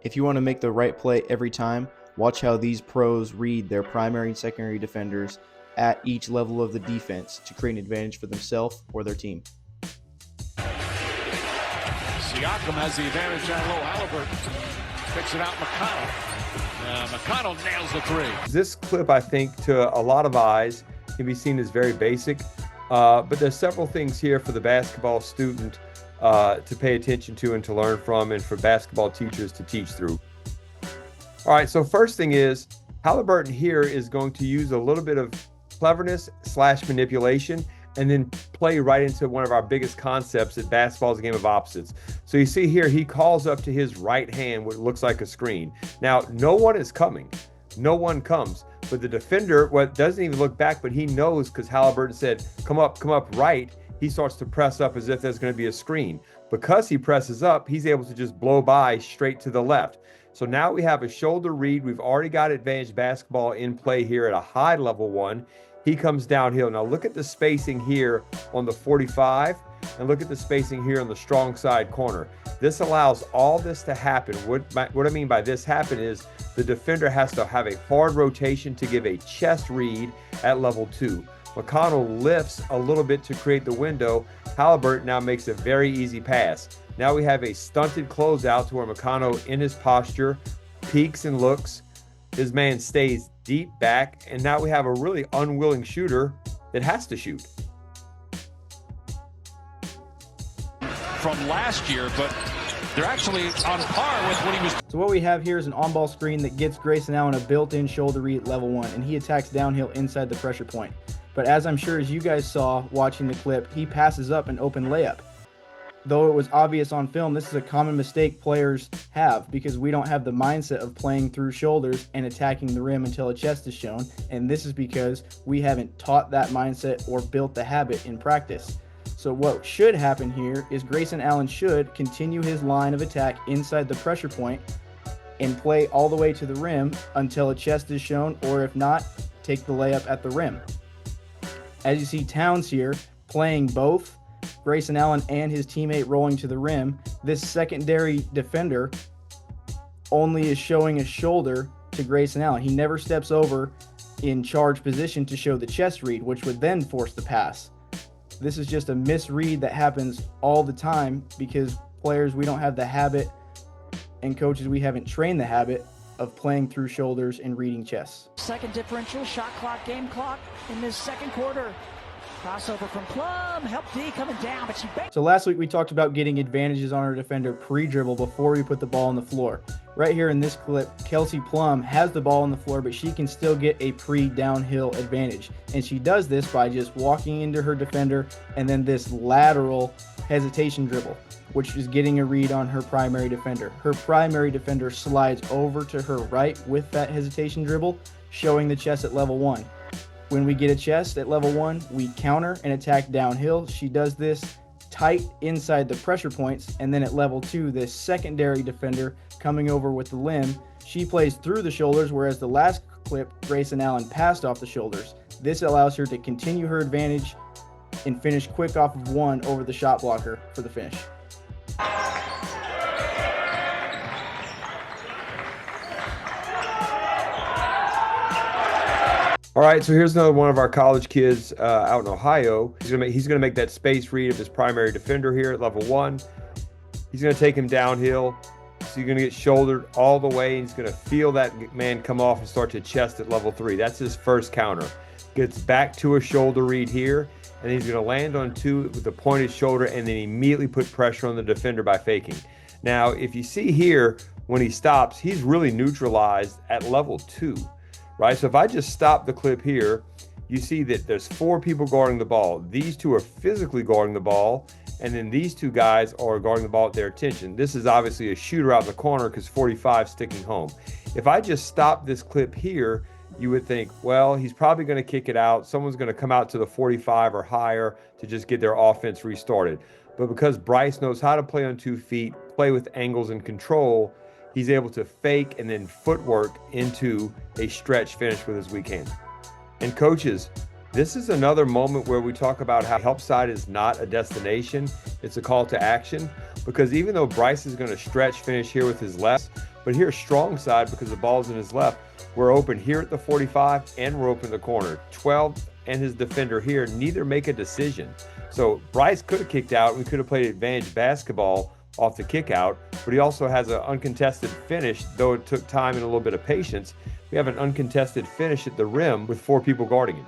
If you want to make the right play every time, watch how these pros read their primary and secondary defenders at each level of the defense to create an advantage for themselves or their team. Siakam has the advantage on low. Halliburton picks it out. McConnell nails the three. This clip, I think, to a lot of eyes, can be seen as very basic, but there's several things here for the basketball student to pay attention to and to learn from, and for basketball teachers to teach through. All right, so first thing is, Halliburton here is going to use a little bit of cleverness / manipulation, and then play right into one of our biggest concepts that basketball is a game of opposites. So you see here, he calls up to his right hand what looks like a screen. Now, no one is coming. No one comes. But the defender, doesn't even look back, but he knows, because Halliburton said, come up right. He starts to press up as if there's going to be a screen. Because he presses up, he's able to just blow by straight to the left. So now we have a shoulder read. We've already got advantage basketball in play here at a high level one. He comes downhill. Now look at the spacing here on the 45, and look at the spacing here on the strong side corner. This allows all this to happen. What I mean by this happen is the defender has to have a hard rotation to give a chest read at level 2. McConnell lifts a little bit to create the window. Halliburton now makes a very easy pass. Now we have a stunted closeout to where McConnell, in his posture, peeks and looks. His man stays deep back, and now we have a really unwilling shooter that has to shoot. From last year, but they're actually on par with what he was. So what we have here is an on-ball screen that gets Grayson Allen a built-in shoulder read at level 1, and he attacks downhill inside the pressure point. But as I'm sure as you guys saw watching the clip, he passes up an open layup. Though it was obvious on film, this is a common mistake players have, because we don't have the mindset of playing through shoulders and attacking the rim until a chest is shown, and this is because we haven't taught that mindset or built the habit in practice. So what should happen here is Grayson Allen should continue his line of attack inside the pressure point and play all the way to the rim until a chest is shown, or if not, take the layup at the rim. As you see Towns here playing both Grayson Allen and his teammate rolling to the rim, this secondary defender only is showing a shoulder to Grayson Allen. He never steps over in charge position to show the chest read, which would then force the pass. This is just a misread that happens all the time because players, we don't have the habit, and coaches, we haven't trained the habit of playing through shoulders and reading chests. Second differential, shot clock, game clock in this second quarter. Crossover from Plum, help D coming down, but she banked. So last week we talked about getting advantages on our defender pre-dribble before we put the ball on the floor. Right here in this clip, Kelsey Plum has the ball on the floor, but she can still get a pre-downhill advantage. And she does this by just walking into her defender and then this lateral hesitation dribble, which is getting a read on her primary defender. Her primary defender slides over to her right with that hesitation dribble, showing the chest at level 1. When we get a chest at level 1, we counter and attack downhill. She does this tight inside the pressure points, and then at level 2, this secondary defender coming over with the limb, she plays through the shoulders, whereas the last clip, Grayson Allen passed off the shoulders. This allows her to continue her advantage and finish quick off of 1 over the shot blocker for the finish. All right, so here's another one of our college kids out in Ohio. He's gonna make that space read of his primary defender here at level 1. He's gonna take him downhill. So you're gonna get shouldered all the way, and he's gonna feel that man come off and start to chest at level 3. That's his first counter. Gets back to a shoulder read here, and he's gonna land on 2 with the pointed shoulder, and then immediately put pressure on the defender by faking. Now, if you see here, when he stops, he's really neutralized at level 2. Right, so if I just stop the clip here, you see that there's 4 people guarding the ball. These 2 are physically guarding the ball, and then these 2 guys are guarding the ball at their attention. This is obviously a shooter out in the corner because 45 is sticking home. If I just stop this clip here, you would think, well, he's probably going to kick it out. Someone's going to come out to the 45 or higher to just get their offense restarted. But because Bryce knows how to play on 2 feet, play with angles and control, he's able to fake and then footwork into a stretch finish with his weak hand. And coaches, this is another moment where we talk about how help side is not a destination, it's a call to action. Because even though Bryce is going to stretch finish here with his left, But here, strong side, because the ball's in his left, we're open here at the 45 and we're open in the corner. 12 and his defender here, neither make a decision. So Bryce could have kicked out. We could have played advantage basketball off the kick out, but he also has an uncontested finish, though it took time and a little bit of patience. We have an uncontested finish at the rim with 4 people guarding him.